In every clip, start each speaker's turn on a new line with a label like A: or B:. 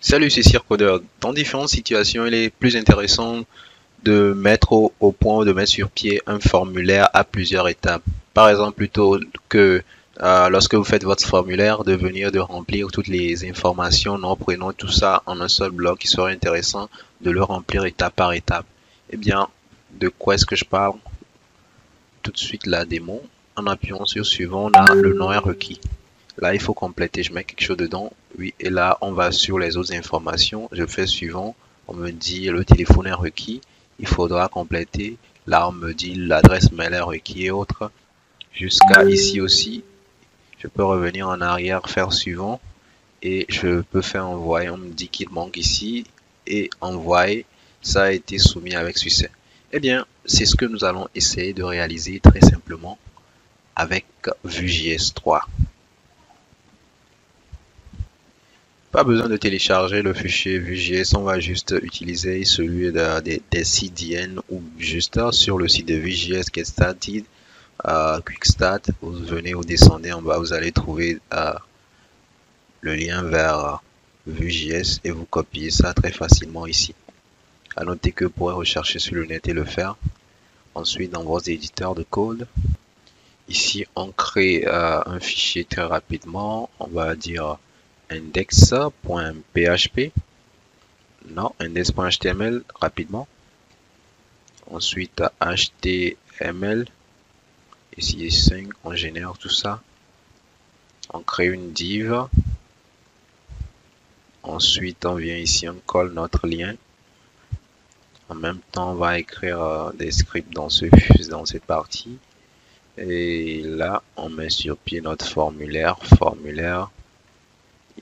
A: Salut, c'est Circodeur. Dans différentes situations, il est plus intéressant de mettre au point ou de mettre sur pied un formulaire à plusieurs étapes. Par exemple, plutôt que lorsque vous faites votre formulaire, de venir de remplir toutes les informations, nom, prénom, tout ça en un seul bloc, il serait intéressant de le remplir étape par étape. Eh bien, de quoi est-ce que je parle? Tout de suite la démo. En appuyant sur suivant, on a le nom est requis. Là, il faut compléter. Je mets quelque chose dedans. Oui, et là, on va sur les autres informations. Je fais suivant. On me dit le téléphone est requis. Il faudra compléter. Là, on me dit l'adresse mail est requis et autres. Jusqu'à ici aussi. Je peux revenir en arrière, faire suivant. Et je peux faire envoyer. On me dit qu'il manque ici. Et envoyer. Ça a été soumis avec succès. Eh bien, c'est ce que nous allons essayer de réaliser très simplement avec Vue.js 3. Pas besoin de télécharger le fichier Vue.js, on va juste utiliser celui des CDN ou juste sur le site de Vue.js Get Started, Quick Start. Vous venez ou descendez en bas, vous allez trouver le lien vers Vue.js et vous copiez ça très facilement ici. À noter que vous pourrez rechercher sur le net et le faire. Ensuite, dans vos éditeurs de code, ici on crée un fichier très rapidement, on va dire index.php, non, index.html rapidement. Ensuite, HTML, ici 5, on génère tout ça. On crée une div. Ensuite, on vient ici, on colle notre lien. En même temps, on va écrire des scripts dans cette partie. Et là, on met sur pied notre formulaire.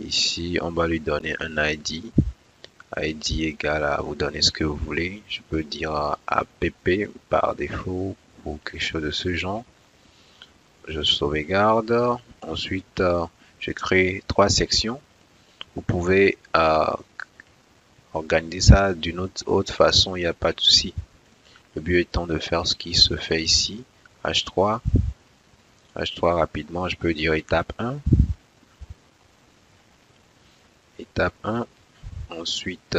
A: Ici, on va lui donner un ID. ID égale à vous donner ce que vous voulez. Je peux dire app par défaut ou quelque chose de ce genre. Je sauvegarde. Ensuite, je crée 3 sections. Vous pouvez organiser ça d'une autre façon, il n'y a pas de souci. Le but étant de faire ce qui se fait ici. H3 rapidement, je peux dire étape 1. Étape 1. Ensuite,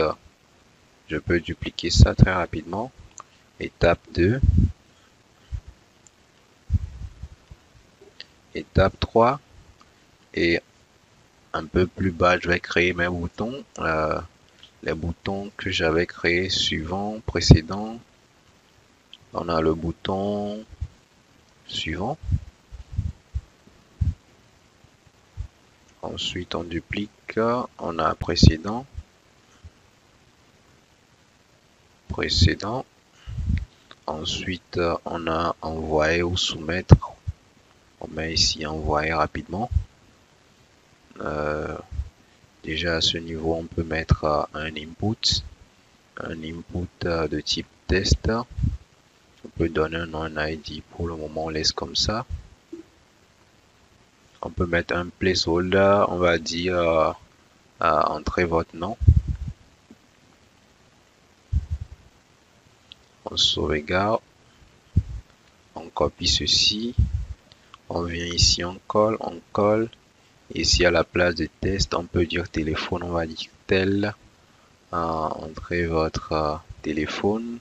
A: je peux dupliquer ça très rapidement. Étape 2. Étape 3. Et un peu plus bas, je vais créer mes boutons. Les boutons que j'avais créés suivant, précédent. On a le bouton suivant. Ensuite, on duplique. On a précédent. Ensuite, on a envoyer ou soumettre. On met ici envoyer rapidement. Déjà à ce niveau, on peut mettre un input de type test. On peut donner un nom, un ID. Pour le moment, on laisse comme ça. On peut mettre un placeholder. On va dire entrez votre nom. On sauvegarde. On copie ceci. On vient ici, on colle. Ici à la place de test, on peut dire téléphone, on va dire tel. Entrez votre téléphone.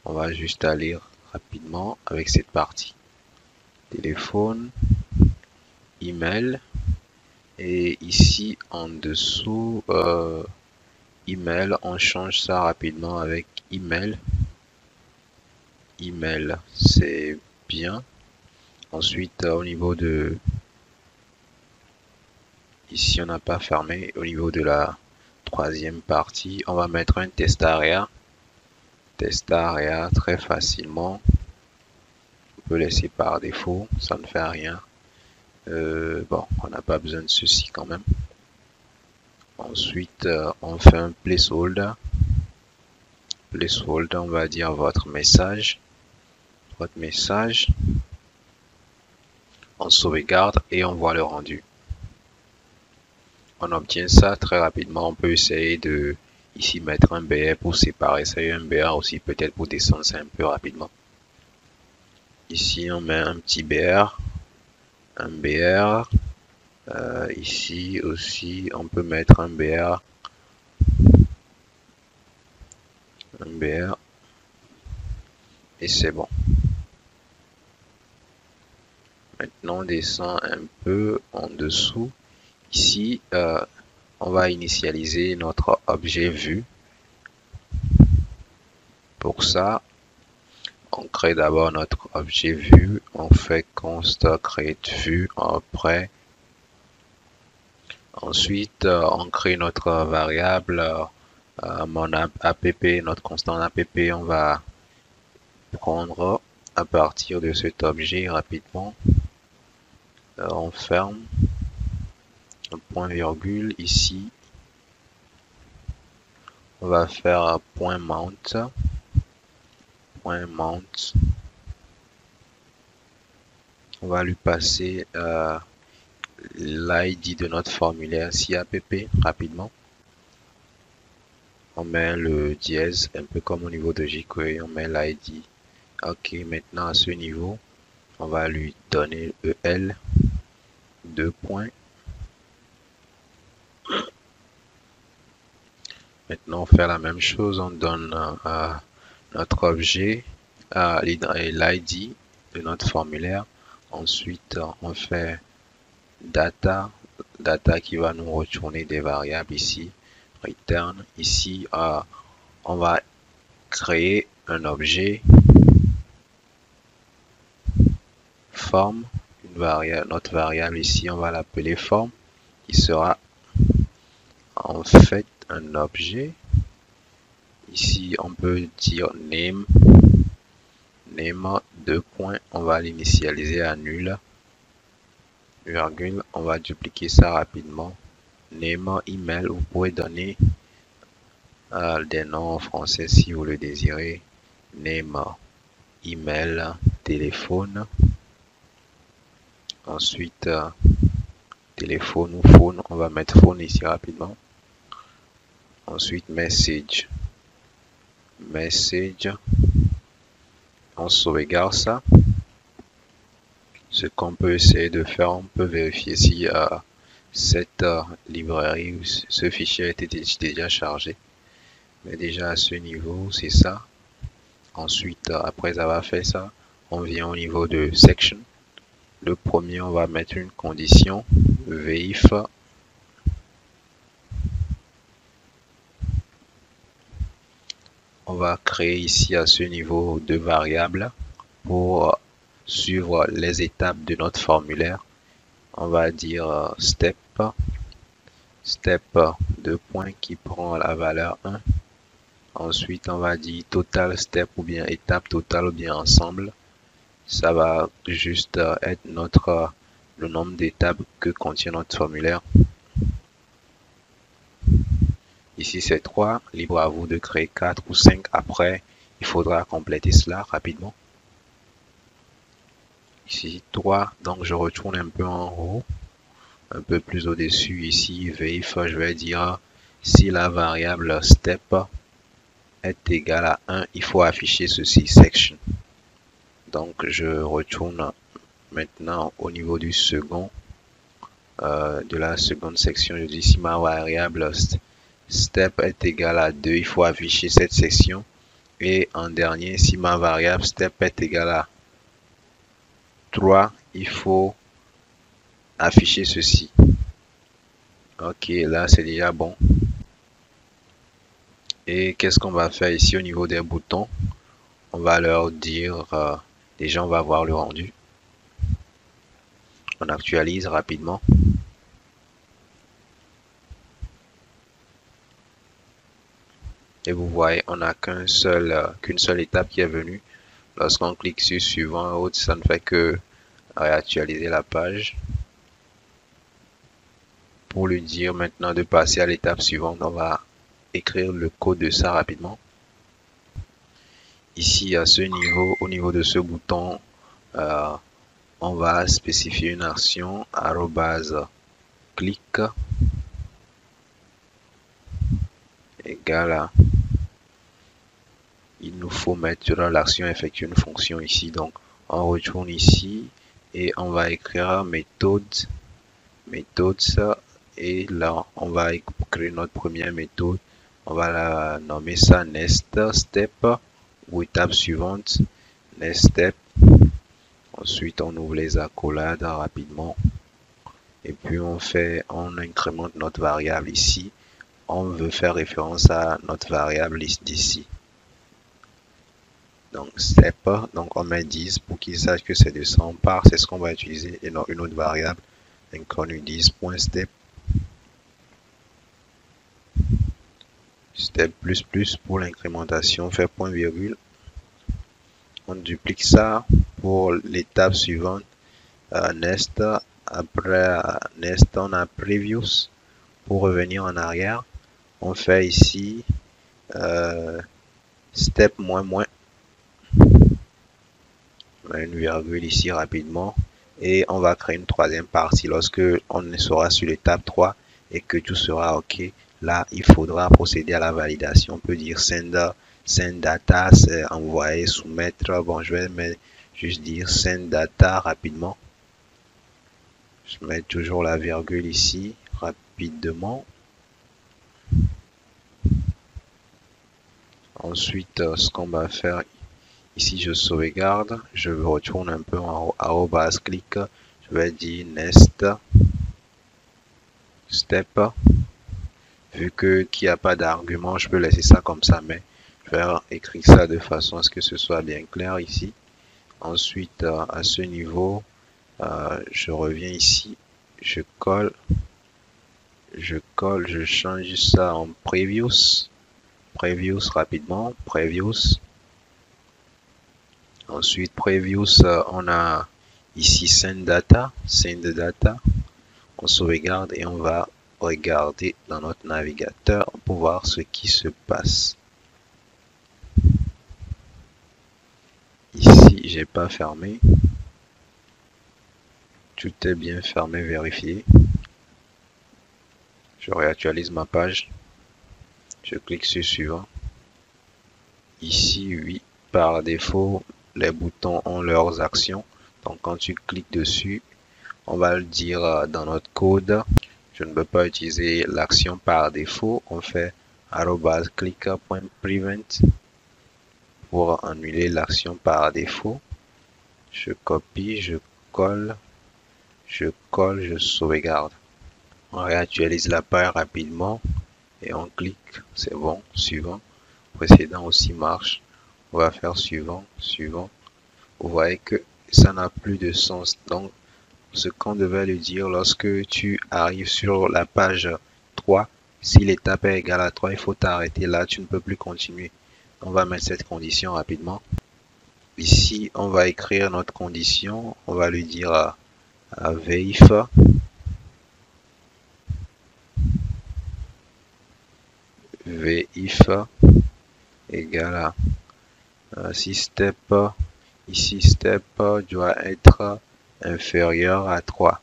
A: On va juste aller rapidement avec cette partie. Téléphone, email. Et ici en dessous, email, on change ça rapidement avec email. Email, c'est bien. Ensuite, au niveau de... Ici, on n'a pas fermé. Au niveau de la troisième partie, on va mettre un test area. Test area très facilement. On peut laisser par défaut, ça ne fait rien. Bon, on n'a pas besoin de ceci quand même. Ensuite, on fait un placeholder. Placeholder, on va dire votre message. On sauvegarde et on voit le rendu. On obtient ça très rapidement. On peut essayer de ici mettre un BR pour séparer ça et un BR aussi peut-être pour descendre ça un peu rapidement. Ici on met un petit BR, un BR. Ici aussi on peut mettre un BR MBR, et c'est bon. Maintenant, on descend un peu en dessous. Ici, on va initialiser notre objet vue. Pour ça, on crée d'abord notre objet vue. On fait const create vue après. Ensuite, on crée notre variable, mon app, notre constant app. On va prendre à partir de cet objet rapidement. On ferme un point virgule ici. On va faire un point mount. On va lui passer l'ID de notre formulaire CAPP rapidement. On met le dièse, un peu comme au niveau de jQuery, on met l'ID. Ok, maintenant à ce niveau, on va lui donner EL, 2 points. Maintenant, on fait la même chose, on donne notre objet l'ID de notre formulaire. Ensuite, on fait data qui va nous retourner des variables ici. Return, ici, on va créer un objet forme, notre variable ici, on va l'appeler forme, qui sera en fait un objet. Ici, on peut dire name, 2 points, on va l'initialiser à nul, virgule, on va dupliquer ça rapidement. Name, email, vous pouvez donner des noms en français si vous le désirez. Name, email, téléphone. Ensuite, téléphone ou phone, on va mettre phone ici rapidement. Ensuite, message, on sauvegarde ça. Ce qu'on peut essayer de faire, on peut vérifier si cette librairie ou ce fichier était déjà chargé. Mais déjà à ce niveau, c'est ça. Ensuite, après avoir fait ça, on vient au niveau de section. Le premier, on va mettre une condition veif. On va créer ici à ce niveau deux variables pour suivre les étapes de notre formulaire. On va dire step 2 points qui prend la valeur 1. Ensuite, on va dire total step ou bien étape totale ou bien ensemble. Ça va juste être le nombre d'étapes que contient notre formulaire. Ici, c'est 3. Libre à vous de créer 4 ou 5. Après, il faudra compléter cela rapidement. Ici, 3. Donc, je retourne un peu en haut. Un peu plus au-dessus. Ici, veif, je vais dire si la variable step est égale à 1, il faut afficher ceci, section. Donc, je retourne maintenant au niveau du second, de la seconde section. Je dis si ma variable step est égale à 2, il faut afficher cette section. Et en dernier, si ma variable step est égale à 3, il faut afficher ceci. Ok, là c'est déjà bon. Et qu'est-ce qu'on va faire ici au niveau des boutons? On va leur dire, déjà on va voir le rendu. On actualise rapidement. Et vous voyez, on n'a qu'une seule étape qui est venue. Lorsqu'on clique sur suivant, autre, ça ne fait que réactualiser la page. Pour lui dire maintenant de passer à l'étape suivante, on va écrire le code de ça rapidement. Ici, à ce niveau, au niveau de ce bouton, on va spécifier une action @click égale à, il nous faut mettre l'action effectuer une fonction ici. Donc, on retourne ici et on va écrire méthode, et là, on va créer notre première méthode. On va la nommer ça next step ou étape suivante, next step. Ensuite, on ouvre les accolades rapidement. Et puis, on incrémente notre variable ici. On veut faire référence à notre variable d'ici. Donc, step, donc on met 10 pour qu'il sache que c'est de 100 par, c'est ce qu'on va utiliser et non une autre variable inconnue 10.step. Step plus plus pour l'incrémentation, fait point virgule. On duplique ça pour l'étape suivante, next. Après next, on a previous pour revenir en arrière. On fait ici step moins moins. On a une virgule ici rapidement et on va créer une troisième partie. Lorsque on sera sur l'étape 3 et que tout sera OK, là il faudra procéder à la validation. On peut dire send data, c'est envoyer, soumettre. Bon, je vais juste dire send data rapidement. Je mets toujours la virgule ici rapidement. Ensuite, ce qu'on va faire ici, je sauvegarde, je retourne un peu en arrobas clic, je vais dire next step. Vu qu'il n'y a pas d'argument, je peux laisser ça comme ça, mais je vais écrire ça de façon à ce que ce soit bien clair ici. Ensuite, à ce niveau, je reviens ici, je colle, je change ça en previous rapidement, previous. Ensuite, previous, on a ici send data, on sauvegarde et on va regarder dans notre navigateur pour voir ce qui se passe. Ici, j'ai pas fermé. Tout est bien fermé, vérifié. Je réactualise ma page. Je clique sur suivant. Ici, oui, par défaut, les boutons ont leurs actions. Donc, quand tu cliques dessus, on va le dire dans notre code. Je ne peux pas utiliser l'action par défaut. On fait @click.prevent pour annuler l'action par défaut. Je copie, je colle, je sauvegarde. On réactualise la page rapidement et on clique. C'est bon, suivant. Précédent aussi marche. On va faire suivant. Vous voyez que ça n'a plus de sens. Donc, ce qu'on devait lui dire lorsque tu arrives sur la page 3, si l'étape est égale à 3, il faut t'arrêter là, tu ne peux plus continuer. On va mettre cette condition rapidement. Ici, on va écrire notre condition. On va lui dire veif égale à si step. Ici, step doit être inférieur à 3.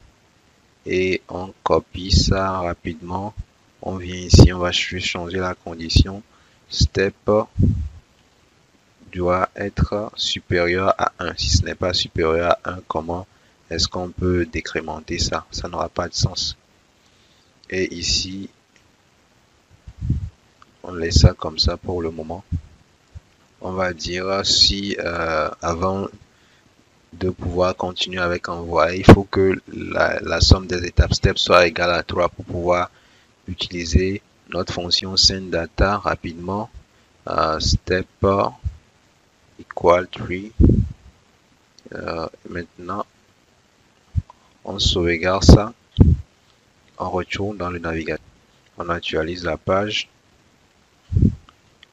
A: Et on copie ça rapidement. On vient ici, on va changer la condition. Step doit être supérieur à 1. Si ce n'est pas supérieur à 1, comment est-ce qu'on peut décrémenter ça? Ça n'aura pas de sens. Et ici, on laisse ça comme ça pour le moment. On va dire si avant de pouvoir continuer avec envoyer, il faut que la somme des étapes step soit égale à 3 pour pouvoir utiliser notre fonction send data rapidement. Step equal 3. Maintenant, on sauvegarde ça. On retourne dans le navigateur. On actualise la page.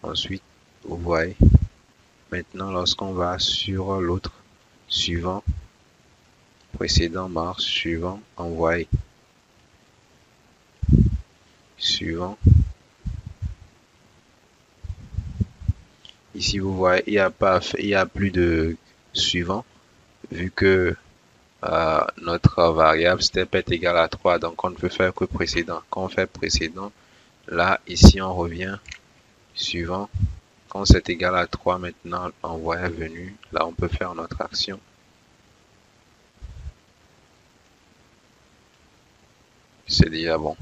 A: Ensuite, vous voyez. Maintenant, lorsqu'on va sur l'autre, suivant, précédent marche, suivant, envoyer. Suivant. Ici, vous voyez, il n'y a plus de suivant, vu que notre variable step est égal à 3, donc on ne peut faire que précédent. Quand on fait précédent, là, ici, on revient suivant. Quand c'est égal à 3, maintenant, envoyer venu, là, on peut faire notre action. C'est déjà bon.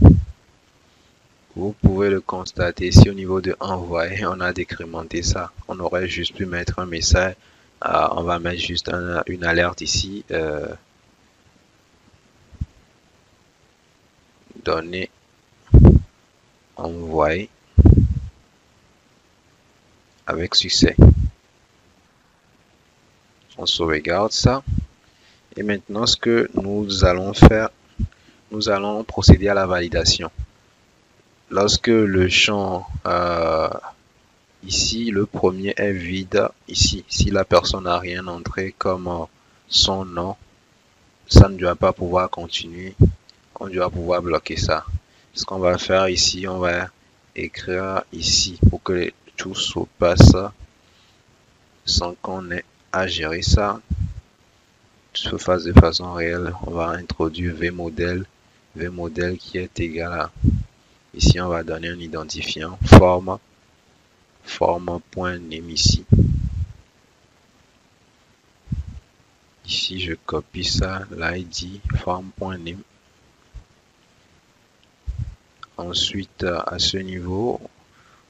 A: Vous pouvez le constater si au niveau de envoyer, on a décrémenté ça. On aurait juste pu mettre un message. On va mettre juste une alerte ici. Données envoyées avec succès. On sauvegarde ça. Et maintenant, ce que nous allons faire, nous allons procéder à la validation. Lorsque le champ ici, le premier est vide, ici, si la personne n'a rien entré comme son nom, ça ne doit pas pouvoir continuer. On doit pouvoir bloquer ça. Ce qu'on va faire ici, on va écrire ici pour que tout se passe sans qu'on ait à gérer ça. Se fasse de façon réelle. On va introduire vmodel qui est égal à, ici on va donner un identifiant forme.name ici. Ici je copie ça, l'id forme.name. Ensuite à ce niveau,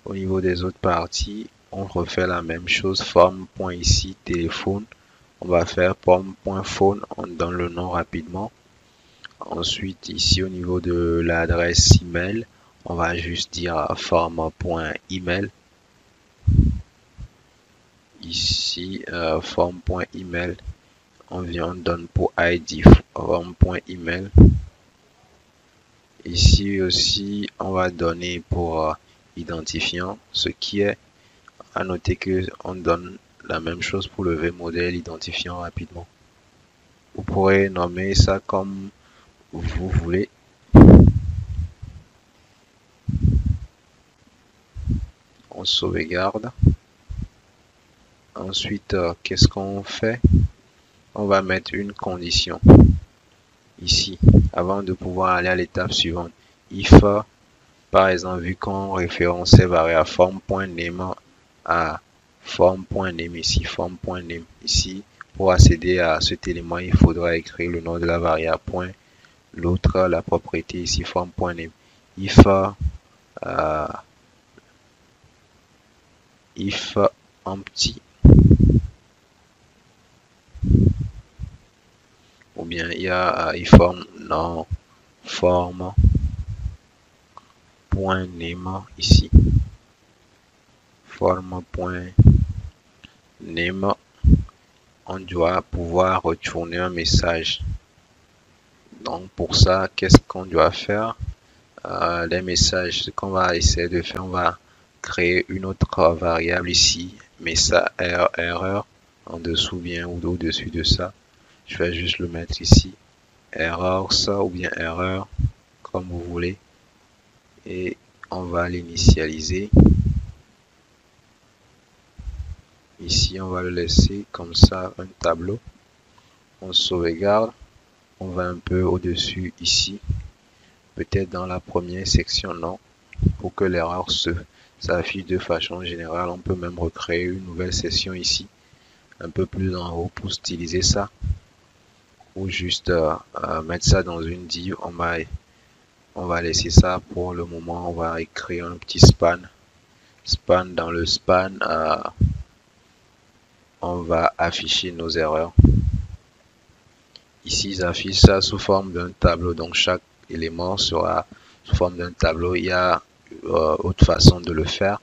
A: au niveau des autres parties, on refait la même chose, forme.ici téléphone. On va faire form.phone, on donne le nom rapidement. Ensuite, ici au niveau de l'adresse email, on va juste dire form.email. Ici, form.email, on donne pour ID form.email. Ici aussi, on va donner pour identifiant, ce qui est à noter que on donne la même chose pour le vmodel identifiant rapidement. Vous pourrez nommer ça comme vous voulez. On sauvegarde. Ensuite, qu'est-ce qu'on fait? On va mettre une condition ici avant de pouvoir aller à l'étape suivante. If, par exemple, vu qu'on référençait variable form.name à form.name ici, form.name ici, pour accéder à cet élément, il faudra écrire le nom de la variable point, l'autre la propriété ici form.name. If empty, ou bien il y a iform non form point name ici, form point name, on doit pouvoir retourner un message. Donc pour ça, qu'est-ce qu'on doit faire? Les messages, ce qu'on va essayer de faire, on va créer une autre variable ici, message erreur en dessous bien ou au-dessus de ça. Je vais juste le mettre ici, erreur ça ou bien erreur, comme vous voulez, et on va l'initialiser. Ici, on va le laisser comme ça, un tableau. On sauvegarde, on va un peu au-dessus ici, peut-être dans la première section, non, pour que l'erreur s'affiche de façon générale. On peut même recréer une nouvelle session ici, un peu plus en haut pour styliser ça, ou juste mettre ça dans une div. On va laisser ça pour le moment. On va écrire un petit span. Dans le span, on va afficher nos erreurs. Ici, ils affichent ça sous forme d'un tableau. Donc, chaque élément sera sous forme d'un tableau. Il y a autre façon de le faire.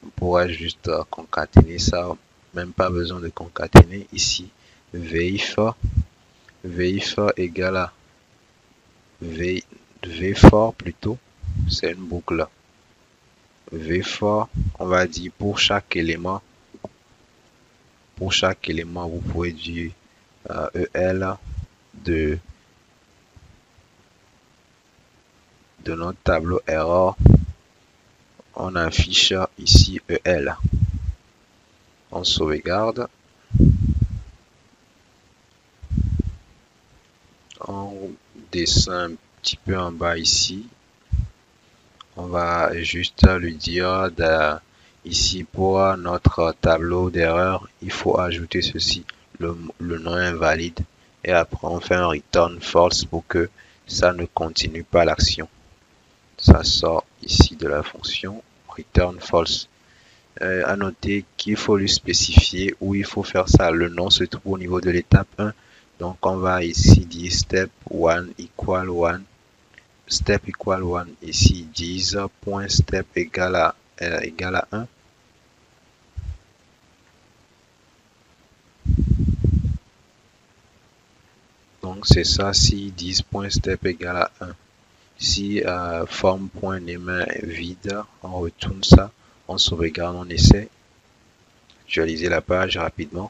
A: On pourra juste concaténer ça. Même pas besoin de concaténer. Ici, vif égale à v-for plutôt. C'est une boucle. v-for, on va dire pour chaque élément. Pour chaque élément, vous pouvez dire EL de notre tableau error. On affiche ici EL. On sauvegarde. On descend un petit peu en bas ici. On va juste lui dire ici pour notre tableau d'erreur, il faut ajouter ceci, le nom invalide, et après on fait un return false pour que ça ne continue pas l'action. Ça sort ici de la fonction return false. À noter qu'il faut lui spécifier où il faut faire ça. Le nom se trouve au niveau de l'étape 1. Donc on va ici dire step 1 equal 1. Step equal 1. Ici 10.step égale à 1. Donc c'est ça si 10.step égale à 1. Si form.name est vide, on retourne ça, on sauvegarde, on essaie. Actualiser la page rapidement.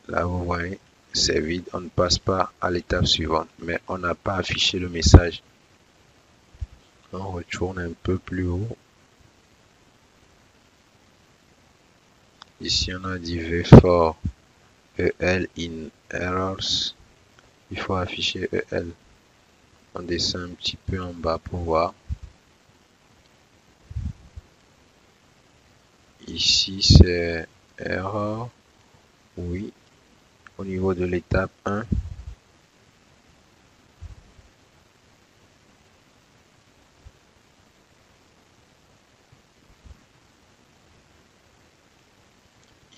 A: Là, vous voyez, c'est vide, on ne passe pas à l'étape suivante, mais on n'a pas affiché le message. On retourne un peu plus haut. Ici, on a dit v4 EL in errors. Il faut afficher EL. On descend un petit peu en bas pour voir. Ici, c'est error. Oui. Au niveau de l'étape 1.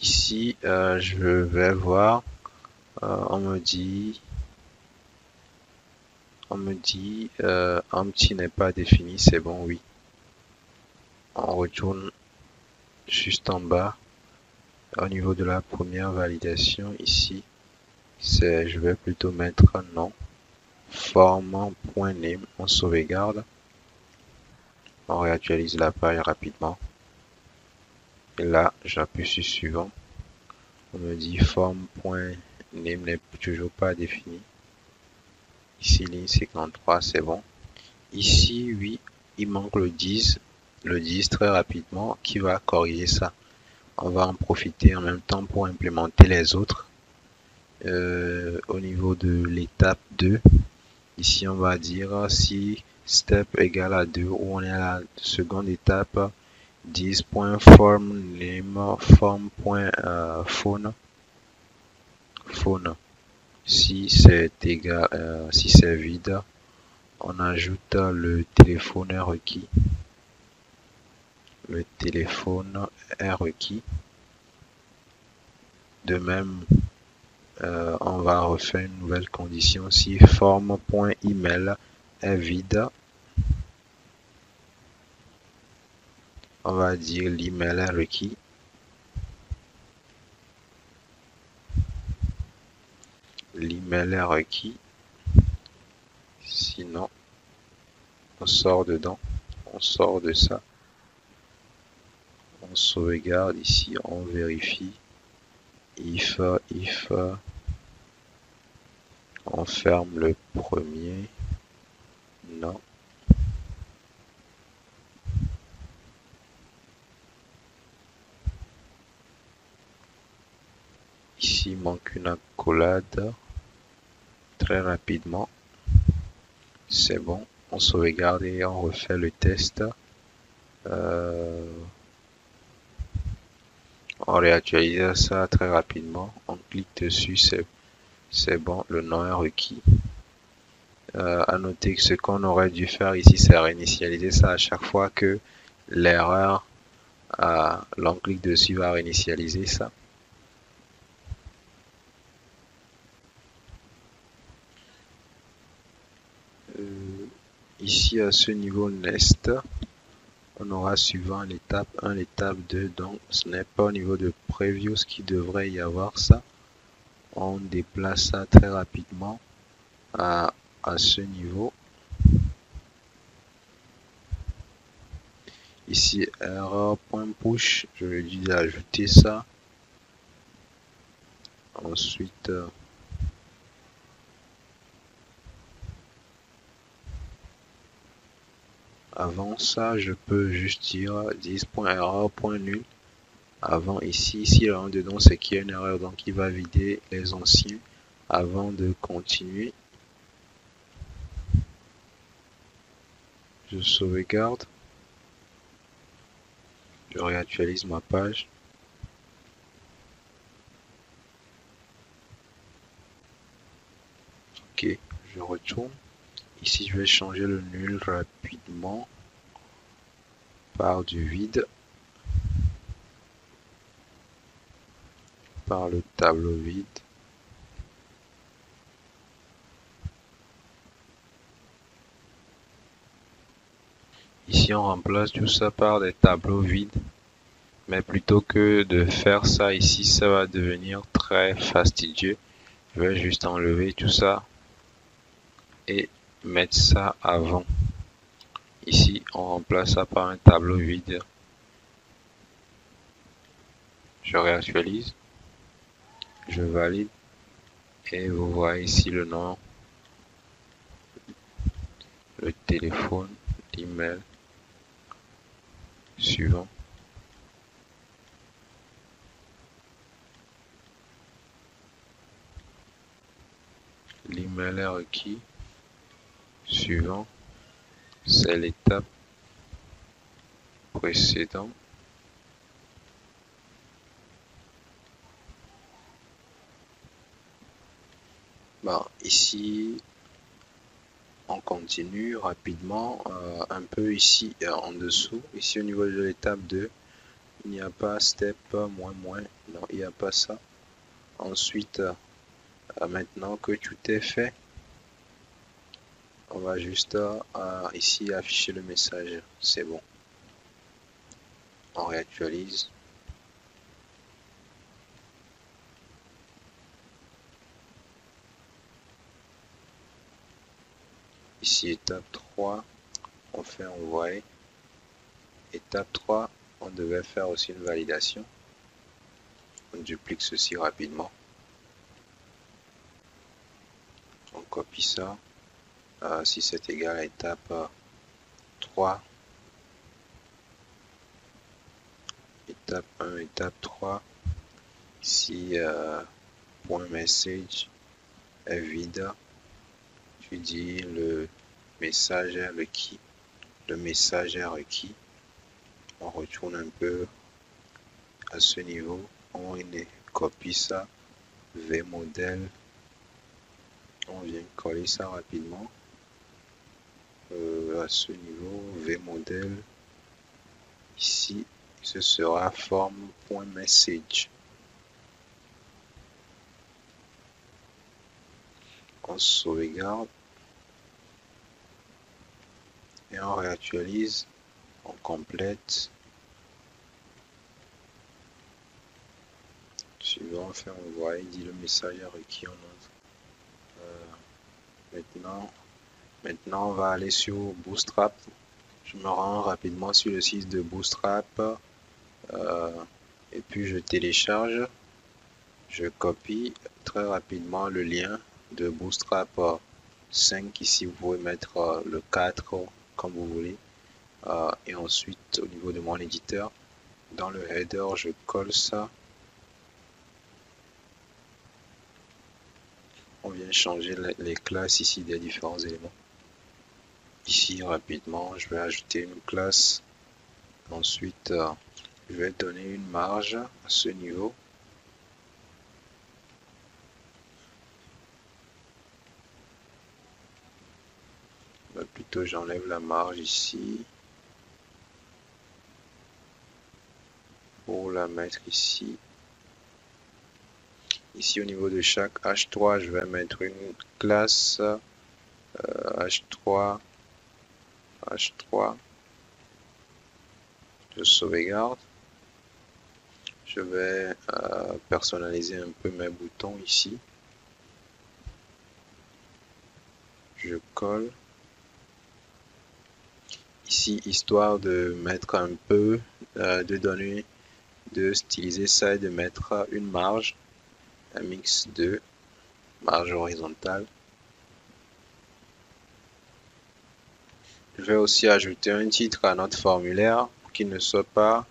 A: Ici, je vais voir. On me dit empty n'est pas défini, c'est bon, oui. On retourne juste en bas. Au niveau de la première validation, ici, je vais plutôt mettre un nom. Form.name, on sauvegarde. On réactualise la page rapidement. Et là, j'appuie sur suivant. On me dit form.name n'est toujours pas défini. Ici, ligne 53, c'est bon. Ici, oui, il manque le 10 très rapidement qui va corriger ça. On va en profiter en même temps pour implémenter les autres. Au niveau de l'étape 2, ici on va dire si step égale à 2 ou on est à la seconde étape, 10.formName form.phone. Si c'est égal, si c'est vide, on ajoute le téléphone est requis. Le téléphone est requis. De même, on va refaire une nouvelle condition si form.email est vide. On va dire l'email est requis. L'email est requis. Sinon, on sort dedans. On sort de ça. On sauvegarde ici. On vérifie. If. On ferme le premier. Non. Ici, il manque une accolade. Très rapidement. C'est bon. On sauvegarde et on refait le test. On réactualise ça très rapidement. On clique dessus. C'est bon. Le nom est requis. À noter que ce qu'on aurait dû faire ici, c'est réinitialiser ça à chaque fois que l'erreur, l'on clique dessus, va réinitialiser ça. Ici, à ce niveau Nest, on aura suivant l'étape 1, l'étape 2. Donc, ce n'est pas au niveau de Preview ce qu'il devrait y avoir ça. On déplace ça très rapidement à ce niveau. Ici, error.push, je vais dû ajouter ça. Ensuite, avant ça, je peux juste dire 10.error.nul. Avant ici, si là dedans c'est qu'il y a une erreur, donc il va vider les anciens avant de continuer. Je sauvegarde. Je réactualise ma page. Ok, je retourne. Ici, je vais changer le nul rapidement par du vide, par le tableau vide. Ici, on remplace tout ça par des tableaux vides. Mais plutôt que de faire ça ici, ça va devenir très fastidieux. Je vais juste enlever tout ça et mettre ça avant. Ici, on remplace ça par un tableau vide. Je réactualise. Je valide. Et vous voyez ici le nom, le téléphone, l'email suivant. L'email est requis. Suivant, c'est l'étape précédente. Bon, ici, on continue rapidement, un peu ici en dessous. Ici, au niveau de l'étape 2, il n'y a pas step, moins, non, il n'y a pas ça. Ensuite, maintenant que tout est fait, on va juste ici afficher le message. C'est bon. On réactualise. Ici, étape 3, on fait envoyer. Étape 3, on devait faire aussi une validation. On duplique ceci rapidement. On copie ça. Si c'est égal à étape 3, étape 1, étape 3, si point message est vide, tu dis le message est requis, le message est requis. On retourne un peu à ce niveau, on copie ça, vmodel, on vient coller ça rapidement à ce niveau, vmodel, ici ce sera form.message. On sauvegarde et on réactualise, on complète. Suivant, on fait envoyer, il dit le message est requis en entre. Maintenant, on va aller sur Bootstrap. Je me rends rapidement sur le site de Bootstrap et puis je télécharge. Je copie très rapidement le lien de Bootstrap 5. Ici, vous pouvez mettre le 4 comme vous voulez. Et ensuite, au niveau de mon éditeur, dans le header, je colle ça. On vient changer les classes ici des différents éléments. Ici, rapidement, je vais ajouter une classe. Ensuite, je vais donner une marge à ce niveau. Plutôt, j'enlève la marge ici. Pour la mettre ici. Ici, au niveau de chaque H3, je vais mettre une classe H3. Je sauvegarde. Je vais personnaliser un peu mes boutons ici. Je colle. Ici, histoire de mettre un peu, de styliser ça et de mettre une marge, un mix de marge horizontale. Je vais aussi ajouter un titre à notre formulaire pour qu'il ne soit pas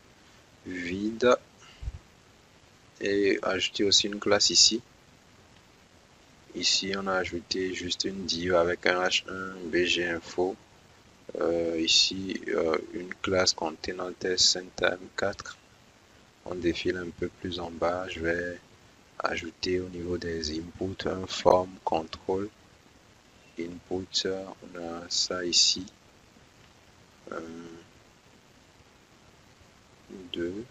A: vide et ajouter aussi une classe ici. Ici, on a ajouté juste une div avec un H1 BG info. Ici, une classe contenant test time 4. On défile un peu plus en bas. Je vais ajouter au niveau des inputs un form control input, on a ça ici. 2,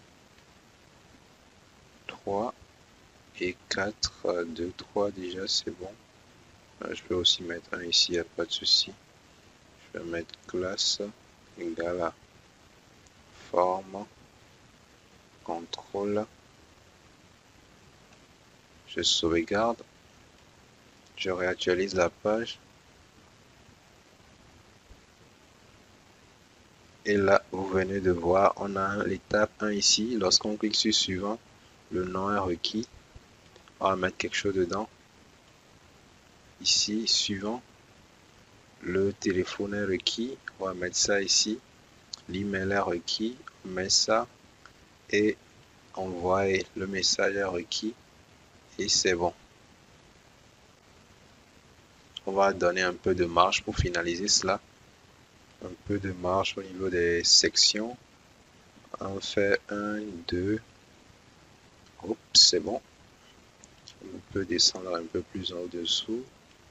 A: 3 et 4. 2, 3 déjà c'est bon. Je peux aussi mettre un ici, il n'y a pas de souci. Je vais mettre classe égale à forme, contrôle. Je sauvegarde. Je réactualise la page. Et là, vous venez de voir, on a l'étape 1 ici. Lorsqu'on clique sur suivant, le nom est requis. On va mettre quelque chose dedans. Ici, suivant. Le téléphone est requis. On va mettre ça ici. L'email est requis. On met ça. Et on voit le message est requis. Et c'est bon. On va donner un peu de marge pour finaliser cela. Un peu de marge au niveau des sections. On fait 1, 2. Hop, c'est bon. On peut descendre un peu plus en dessous.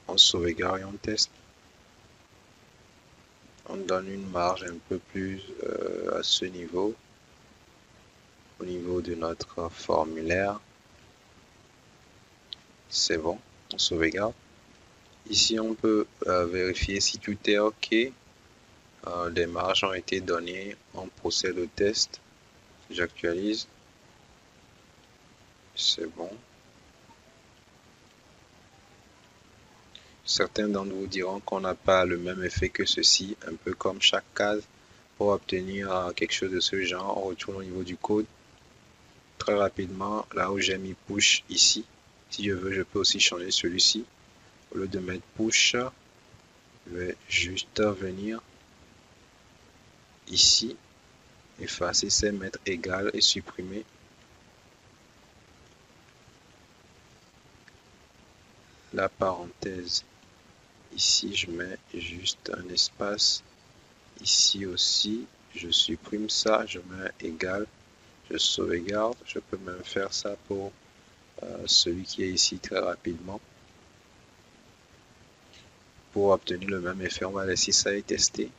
A: On sauvegarde et on teste. On donne une marge un peu plus à ce niveau. Au niveau de notre formulaire. C'est bon. On sauvegarde. Ici, on peut vérifier si tout est OK. Des marges ont été données. On procède au test. J'actualise. C'est bon. Certains d'entre vous diront qu'on n'a pas le même effet que ceci, un peu comme chaque case. Pour obtenir quelque chose de ce genre, on retourne au niveau du code. Très rapidement, là où j'ai mis push ici, si je veux, je peux aussi changer celui-ci. Au lieu de mettre push, je vais juste venir ici, effacer ces mettre égal et supprimer. La parenthèse. Ici, je mets juste un espace. Ici aussi, je supprime ça, je mets égal, je sauvegarde. Je peux même faire ça pour celui qui est ici très rapidement. Pour obtenir le même effet, on va laisser ça et tester.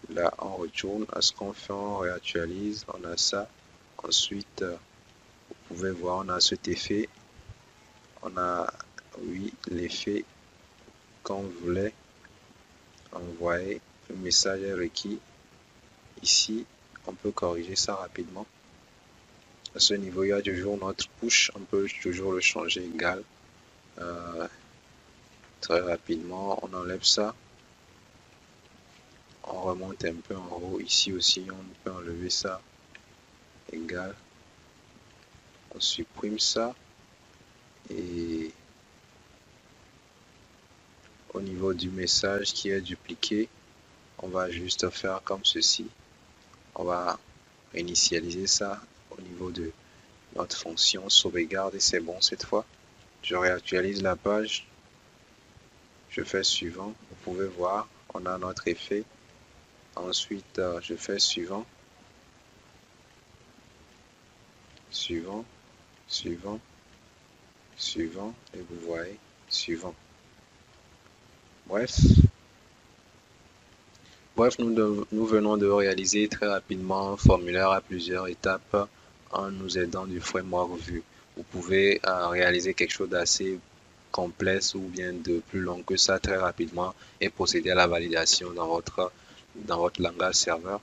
A: Là, on retourne à ce qu'on fait, on réactualise, on a ça. Ensuite, vous pouvez voir, on a cet effet. On a, oui, l'effet qu'on voulait envoyer. Le message est requis. Ici, on peut corriger ça rapidement. À ce niveau, il y a toujours notre push. On peut toujours le changer égal. Très rapidement, on enlève ça. On remonte un peu en haut. Ici aussi, on peut enlever ça. Égal. On supprime ça. Et au niveau du message qui est dupliqué, on va juste faire comme ceci. On va initialiser ça au niveau de notre fonction sauvegarde et c'est bon cette fois. Je réactualise la page. Je fais suivant. Vous pouvez voir, on a notre effet. Ensuite, je fais suivant. Suivant. Suivant. Suivant. Et vous voyez, suivant. Bref, nous venons de réaliser très rapidement un formulaire à plusieurs étapes en nous aidant du framework Vue. Vous pouvez réaliser quelque chose d'assez complexe ou bien de plus long que ça très rapidement et procéder à la validation dans votre langage serveur.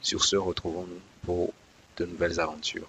A: Sur ce, retrouvons-nous pour de nouvelles aventures.